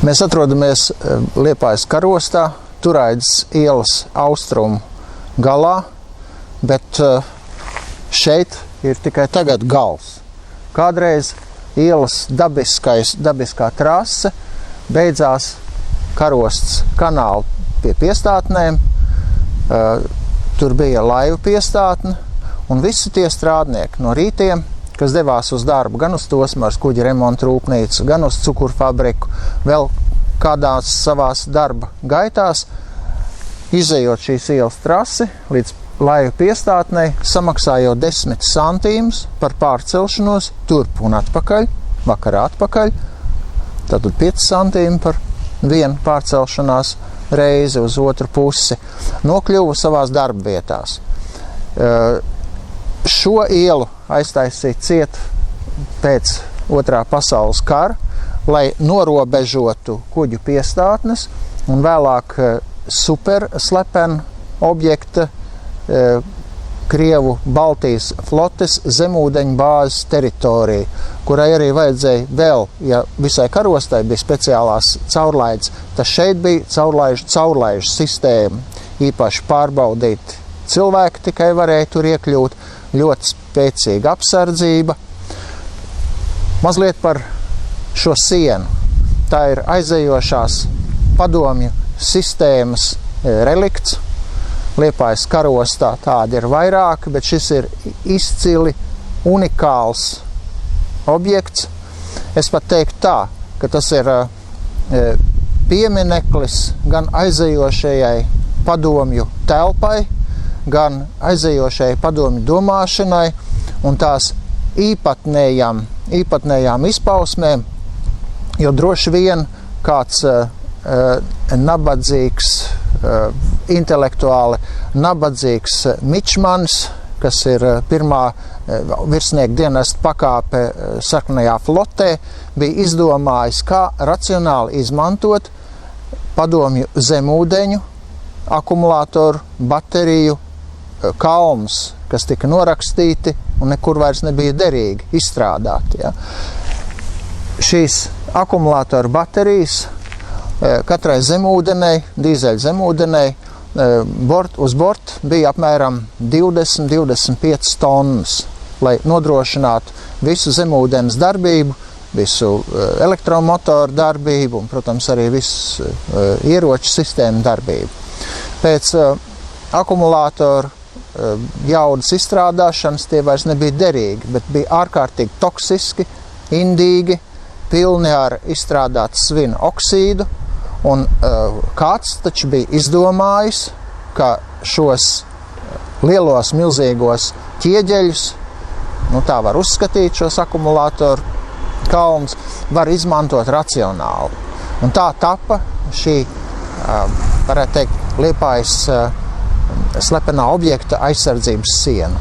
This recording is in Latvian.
Mēs atrodamies Liepājas karostā, Turaidas ielas austrumu galā, bet šeit ir tikai tagad gals. Kādreiz ielas dabiskā trase beidzās karosts kanālu pie piestātnēm, tur bija laivu piestātne, un visi tie strādnieki no rītiem, kas devās uz darbu gan uz Tosmars kuģa remontu rūpnīcu, gan uz cukurfabriku, vēl kādās savās darba gaitās, izejot šīs ielas trasi līdz laivu piestātnei, samaksājot 10 centīmus par pārcelšanos turp un atpakaļ, vakarā atpakaļ, tātad 5 centīmi par vienu pārcelšanās reizi uz otru pusi, nokļuva savās darba vietās. Šo ielu aiztaisīja ciet pēc Otrā pasaules kara, lai norobežotu kuģu piestātnes un vēlāk superslepena objekta Krievu Baltijas flotes zemūdeņu bāzes teritoriju, kurai arī vajadzēja vēl, ja visai karostai bija speciālās caurlaides, tad šeit bija caurlaižu sistēma, īpaši pārbaudīt cilvēki tikai varēja tur iekļūt, ļoti spēcīga apsardzība. Mazliet par šo sienu. Tā ir aizejošās padomju sistēmas relikts. Liepājas karostā tādi ir vairāki, bet šis ir izcili unikāls objekts. Es pat teiktu tā, ka tas ir piemineklis gan aizejošajai padomju telpai, gan aizejošajai padomju domāšanai un tās īpatnējām izpausmēm, jo droši vien kāds nabadzīgs, intelektuāli nabadzīgs mičmanis, kas ir pirmā virsnieka dienesta pakāpe sarkanajā flotē, bija izdomājis, kā racionāli izmantot padomju zemūdeņu, akumulātoru, bateriju, kalnus, kas tika norakstīti un nekur vairs nebija derīgi izstrādāti. Ja. Šīs akumulātoru baterijas katrai zemūdenei, dīzeļu zemūdenei, uz borta bija apmēram 20-25 tonnas, lai nodrošinātu visu zemūdens darbību, visu elektromotoru darbību un, protams, arī visu ieroču sistēmu darbību. Pēc akumulātoru jaudas izstrādāšanas tie vairs nebija derīgi, bet bija ārkārtīgi toksiski, indīgi, pilni ar izstrādātu svina oksīdu, un kāds taču bija izdomājis, ka šos lielos, milzīgos ķieģeļus, tā var uzskatīt šos akumulātoru kalnus, var izmantot racionāli. Un tā tapa šī, varētu teikt, Liepājas slepenā objekta aizsardzības siena.